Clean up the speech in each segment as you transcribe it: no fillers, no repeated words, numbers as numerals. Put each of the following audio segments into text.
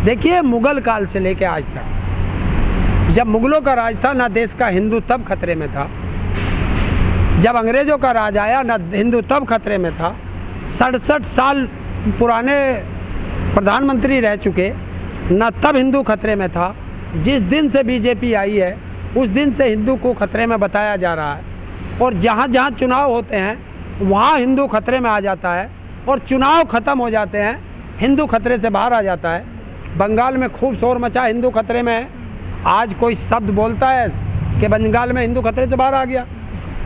देखिए, मुगल काल से लेके आज तक, जब मुगलों का राज था ना देश का हिंदू तब खतरे में था, जब अंग्रेज़ों का राज आया ना हिंदू तब खतरे में था। 67 साल पुराने प्रधानमंत्री रह चुके, ना तब हिंदू खतरे में था। जिस दिन से बीजेपी आई है उस दिन से हिंदू को खतरे में बताया जा रहा है, और जहाँ जहाँ चुनाव होते हैं वहाँ हिंदू खतरे में आ जाता है, और चुनाव ख़त्म हो जाते हैं हिंदू खतरे से बाहर आ जाता है। बंगाल में खूब शोर मचा, हिंदू खतरे में है। आज कोई शब्द बोलता है कि बंगाल में हिंदू खतरे से बाहर आ गया,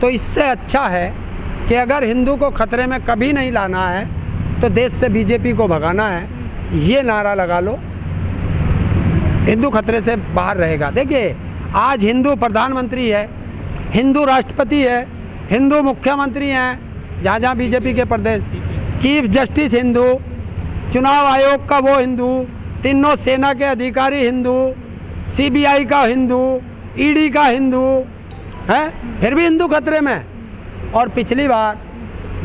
तो इससे अच्छा है कि अगर हिंदू को खतरे में कभी नहीं लाना है तो देश से बीजेपी को भगाना है, ये नारा लगा लो, हिंदू खतरे से बाहर रहेगा। देखिए, आज हिंदू प्रधानमंत्री है, हिंदू राष्ट्रपति है, हिंदू मुख्यमंत्री हैं, जहाँ जहाँ बीजेपी के प्रदेश, चीफ जस्टिस हिंदू, चुनाव आयोग का वो हिंदू, तीनों सेना के अधिकारी हिंदू, सीबीआई का हिंदू, ईडी का हिंदू है, फिर भी हिंदू खतरे में। और पिछली बार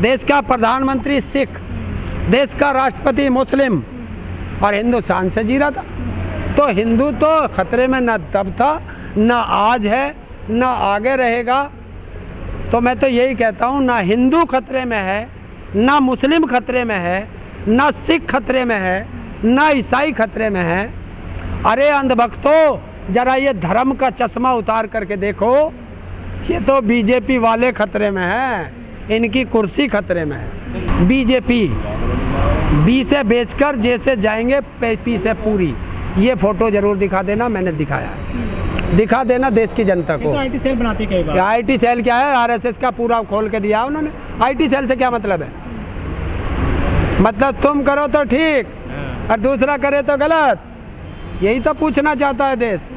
देश का प्रधानमंत्री सिख, देश का राष्ट्रपति मुस्लिम, और हिंदू शान से जी रहा था। तो हिंदू तो खतरे में न तब था, न आज है, न आगे रहेगा। तो मैं तो यही कहता हूँ, ना हिंदू खतरे में है, ना मुस्लिम खतरे में है, ना सिख खतरे में है, ना ईसाई खतरे में है। अरे अंधभक्तों, जरा ये धर्म का चश्मा उतार करके देखो, ये तो बीजेपी वाले खतरे में है, इनकी कुर्सी खतरे में है। बीजेपी बी से बेचकर जैसे जाएंगे पी से पूरी, ये फोटो जरूर दिखा देना, मैंने दिखाया है, दिखा देना देश की जनता को। तो आईटी सेल बनाती कई बार। आईटी सेल क्या है, आरएसएस का पूरा खोल के दिया उन्होंने। आईटी सेल से क्या मतलब है? मतलब तुम करो तो ठीक और दूसरा करे तो गलत, यही तो पूछना चाहता है देश।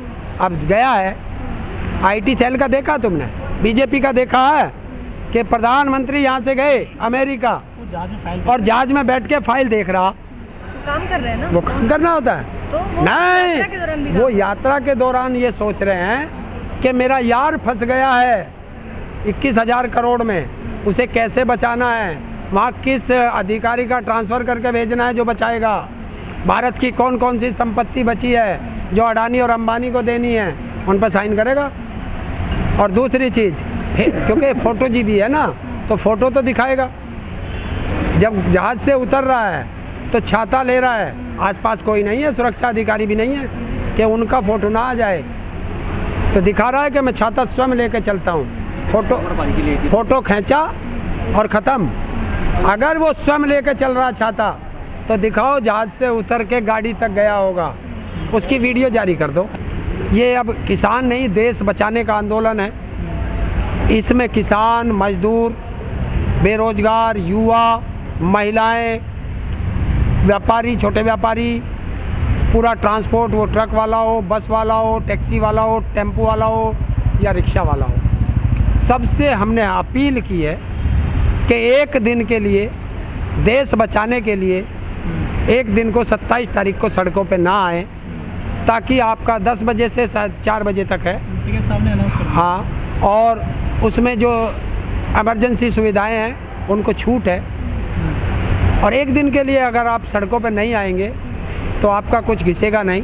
अब गया है, आईटी सेल का देखा तुमने, बीजेपी का देखा है कि प्रधानमंत्री यहाँ से गए अमेरिका और जहाज में बैठ के फाइल देख रहा, काम कर रहे हैं ना, वो काम करना होता है। तो वो नहीं, यात्रा के दौरान भी वो यात्रा के दौरान ये सोच रहे हैं कि मेरा यार फंस गया है 21,000 करोड़ में, उसे कैसे बचाना है, वहाँ किस अधिकारी का ट्रांसफ़र करके भेजना है जो बचाएगा, भारत की कौन कौन सी संपत्ति बची है जो अडानी और अंबानी को देनी है, उन पर साइन करेगा। और दूसरी चीज़, क्योंकि फ़ोटो जी भी है ना, तो फ़ोटो तो दिखाएगा। जब जहाज़ से उतर रहा है तो छाता ले रहा है, आसपास कोई नहीं है, सुरक्षा अधिकारी भी नहीं है कि उनका फ़ोटो ना आ जाए, तो दिखा रहा है कि मैं छाता स्वयं लेकर चलता हूँ। फ़ोटो खींचा और ख़त्म। अगर वो स्वयं लेकर चल रहा छाता तो दिखाओ जहाज़ से उतर के गाड़ी तक गया होगा, उसकी वीडियो जारी कर दो। ये अब किसान नहीं, देश बचाने का आंदोलन है। इसमें किसान, मजदूर, बेरोजगार, युवा, महिलाएं, व्यापारी, छोटे व्यापारी, पूरा ट्रांसपोर्ट, वो ट्रक वाला हो, बस वाला हो, टैक्सी वाला हो, टेम्पो वाला हो या रिक्शा वाला हो, सबसे हमने अपील की है कि एक दिन के लिए, देश बचाने के लिए एक दिन को 27 तारीख को सड़कों पे ना आए, ताकि आपका 10 बजे से 4 बजे तक है। हाँ, और उसमें जो इमरजेंसी सुविधाएं हैं उनको छूट है। और एक दिन के लिए अगर आप सड़कों पर नहीं आएंगे तो आपका कुछ घिसेगा नहीं,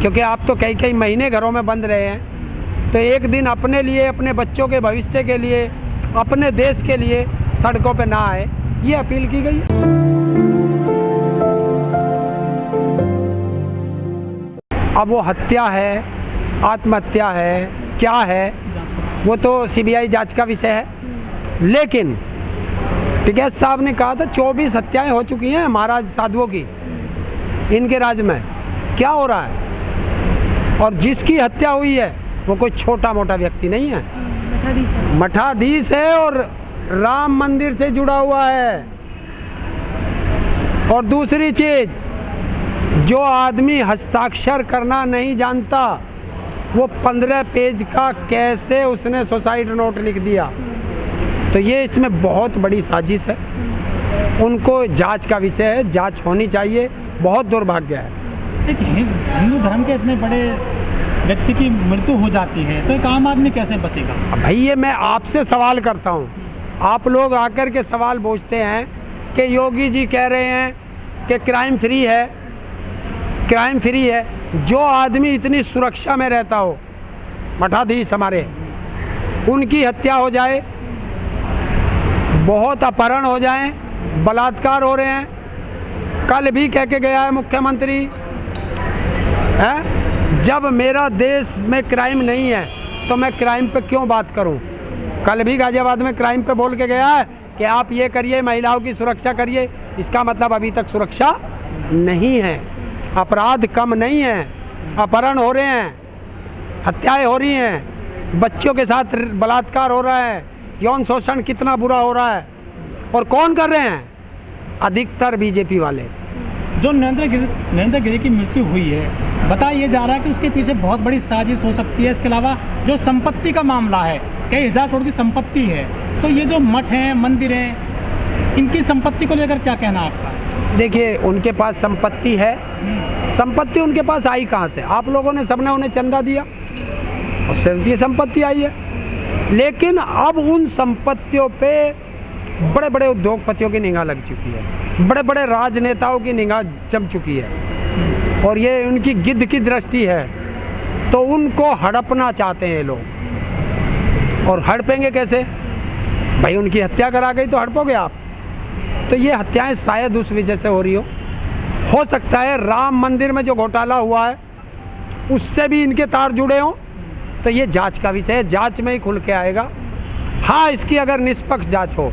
क्योंकि आप तो कई कई महीने घरों में बंद रहे हैं। तो एक दिन अपने लिए, अपने बच्चों के भविष्य के लिए, अपने देश के लिए सड़कों पर ना आए, ये अपील की गई है। अब वो हत्या है, आत्महत्या है, क्या है, वो तो सीबीआई जांच का विषय है। लेकिन टिकैत साहब ने कहा था 24 हत्याएं हो चुकी हैं महाराज साधुओं की, इनके राज में क्या हो रहा है। और जिसकी हत्या हुई है वो कोई छोटा मोटा व्यक्ति नहीं है, मठाधीश है और राम मंदिर से जुड़ा हुआ है। और दूसरी चीज, जो आदमी हस्ताक्षर करना नहीं जानता, वो 15 पेज का कैसे उसने सुसाइड नोट लिख दिया, तो ये इसमें बहुत बड़ी साजिश है। उनको जांच का विषय है, जांच होनी चाहिए। बहुत दुर्भाग्य है। देखिए, हिंदू धर्म के इतने बड़े व्यक्ति की मृत्यु हो जाती है तो एक आम आदमी कैसे बचेगा? भाई, ये मैं आपसे सवाल करता हूँ, आप लोग आकर के सवाल पूछते हैं कि योगी जी कह रहे हैं कि क्राइम फ्री है, क्राइम फ्री है। जो आदमी इतनी सुरक्षा में रहता हो, मठाधीश हमारे, उनकी हत्या हो जाए, बहुत अपहरण हो जाए, बलात्कार हो रहे हैं। कल भी कह के गया है मुख्यमंत्री है, जब मेरा देश में क्राइम नहीं है तो मैं क्राइम पे क्यों बात करूं। कल भी गाजियाबाद में क्राइम पे बोल के गया है कि आप ये करिए, महिलाओं की सुरक्षा करिए। इसका मतलब अभी तक सुरक्षा नहीं है, अपराध कम नहीं है, अपहरण हो रहे हैं, हत्याएं हो रही हैं, बच्चों के साथ बलात्कार हो रहा है, यौन शोषण कितना बुरा हो रहा है। और कौन कर रहे हैं? अधिकतर बीजेपी वाले। जो नरेंद्र गिरी की मृत्यु हुई है, बताया जा रहा है कि उसके पीछे बहुत बड़ी साजिश हो सकती है। इसके अलावा जो संपत्ति का मामला है, कई हज़ार करोड़ की संपत्ति है, तो ये जो मठ हैं, मंदिर हैं, इनकी संपत्ति को लेकर क्या कहना है आपका? देखिए, उनके पास संपत्ति है, संपत्ति उनके पास आई कहाँ से? आप लोगों ने, सबने उन्हें चंदा दिया, उससे उसकी संपत्ति आई है। लेकिन अब उन संपत्तियों पे बड़े बड़े उद्योगपतियों की निगाह लग चुकी है, बड़े बड़े राजनेताओं की निगाह जम चुकी है, और ये उनकी गिद्ध की दृष्टि है, तो उनको हड़पना चाहते हैं लोग। और हड़पेंगे कैसे? भाई उनकी हत्या करा गई तो हड़पोगे आप। तो ये हत्याएं शायद उस वजह से हो रही हो सकता है राम मंदिर में जो घोटाला हुआ है उससे भी इनके तार जुड़े हों। तो ये जांच का विषय है, जांच में ही खुल के आएगा। हाँ, इसकी अगर निष्पक्ष जांच हो,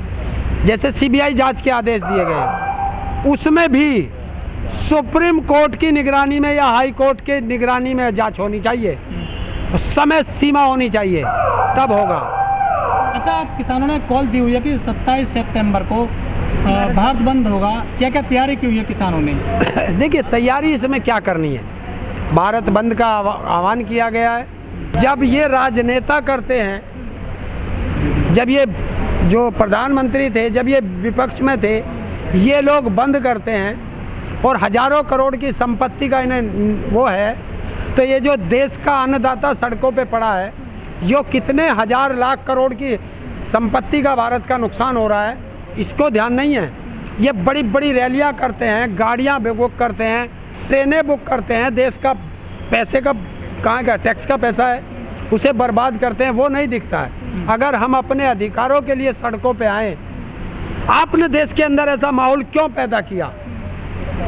जैसे सीबीआई जांच के आदेश दिए गए, उसमें भी सुप्रीम कोर्ट की निगरानी में या हाई कोर्ट के निगरानी में जांच होनी चाहिए, समय सीमा होनी चाहिए, तब होगा। अच्छा, किसानों ने कॉल दी हुई है कि 27 सितंबर को भारत बंद होगा, क्या क्या तैयारी की हुई है किसानों ने? देखिए, तैयारी इसमें क्या करनी है, भारत बंद का आह्वान किया गया है। जब ये राजनेता करते हैं, जब ये जो प्रधानमंत्री थे, जब ये विपक्ष में थे, ये लोग बंद करते हैं और हजारों करोड़ की संपत्ति का इन्हें वो है, तो ये जो देश का अन्नदाता सड़कों पे पड़ा है, यो कितने हजार लाख करोड़ की संपत्ति का भारत का नुकसान हो रहा है, इसको ध्यान नहीं है। ये बड़ी बड़ी रैलियां करते हैं, गाड़ियां बुक करते हैं, ट्रेनें बुक करते हैं, देश का पैसे का, कहाँ का टैक्स का पैसा है, उसे बर्बाद करते हैं, वो नहीं दिखता है। अगर हम अपने अधिकारों के लिए सड़कों पे आए, आपने देश के अंदर ऐसा माहौल क्यों पैदा किया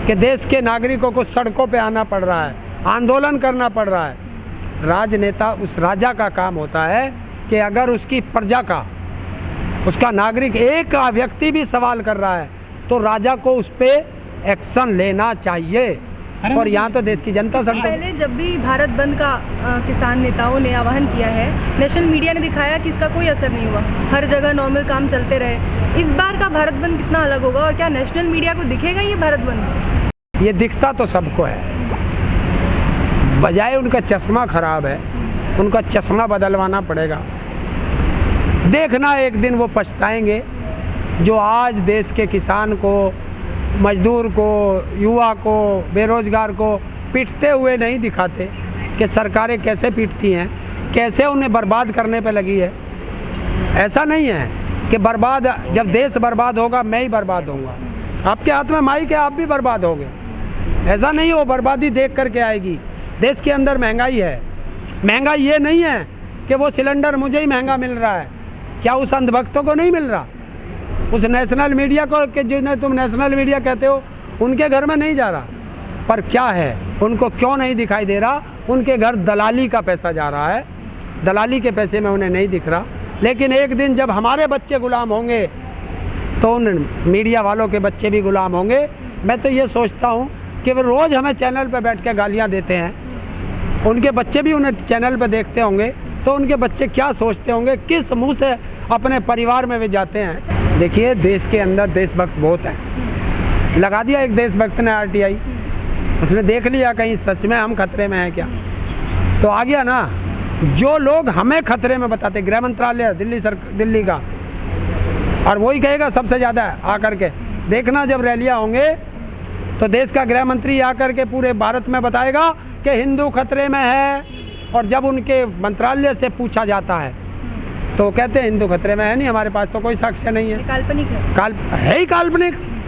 कि देश के नागरिकों को सड़कों पे आना पड़ रहा है, आंदोलन करना पड़ रहा है? राजनेता, उस राजा का काम होता है कि अगर उसकी प्रजा का, उसका नागरिक एक व्यक्ति भी सवाल कर रहा है तो राजा को उस पर एक्शन लेना चाहिए। और यहाँ तो देश की जनता सड़कों। पहले जब भी भारत बंद का किसान नेताओं ने आह्वान किया है, नेशनल मीडिया ने दिखाया कि इसका कोई असर नहीं हुआ, हर जगह नॉर्मल काम चलते रहे। इस बार का भारत बंद कितना अलग होगा, और क्या नेशनल मीडिया को दिखेगा ये भारत बंद? ये दिखता तो सबको है, बजाय उनका चश्मा खराब है, उनका चश्मा बदलवाना पड़ेगा। देखना एक दिन वो पछताएंगे, जो आज देश के किसान को, मजदूर को, युवा को, बेरोजगार को पीटते हुए नहीं दिखाते कि सरकारें कैसे पीटती हैं, कैसे उन्हें बर्बाद करने पे लगी है। ऐसा नहीं है कि बर्बाद, जब देश बर्बाद होगा मैं ही बर्बाद होऊंगा, आपके हाथ में माइक है, आप भी बर्बाद होंगे। ऐसा नहीं हो, बर्बादी देख करके आएगी। देश के अंदर महंगाई है, महंगाई ये नहीं है कि वो सिलेंडर मुझे ही महंगा मिल रहा है, क्या उस अंधभक्तों को नहीं मिल रहा? उस नेशनल मीडिया को, कि जिन्हें तुम नेशनल मीडिया कहते हो, उनके घर में नहीं जा रहा। पर क्या है, उनको क्यों नहीं दिखाई दे रहा? उनके घर दलाली का पैसा जा रहा है, दलाली के पैसे में उन्हें नहीं दिख रहा। लेकिन एक दिन जब हमारे बच्चे गुलाम होंगे तो उन मीडिया वालों के बच्चे भी गुलाम होंगे। मैं तो ये सोचता हूँ कि वे रोज़ हमें चैनल पर बैठ के गालियाँ देते हैं, उनके बच्चे भी उन्हें चैनल पर देखते होंगे, तो उनके बच्चे क्या सोचते होंगे, किस मुंह से अपने परिवार में वे जाते हैं। देखिए, देश के अंदर देशभक्त बहुत हैं। लगा दिया एक देशभक्त ने RTI, उसने देख लिया कहीं सच में हम खतरे में हैं क्या, तो आ गया ना। जो लोग हमें खतरे में बताते, गृह मंत्रालय दिल्ली का, और वही कहेगा सबसे ज़्यादा है आकर के। देखना जब रैलियाँ होंगे तो देश का गृह मंत्री आकर के पूरे भारत में बताएगा कि हिंदू खतरे में है, और जब उनके मंत्रालय से पूछा जाता है तो कहते हैं हिंदू खतरे में है नहीं, हमारे पास तो कोई साक्ष्य नहीं है। काल्पनिक है, है ही काल्पनिक।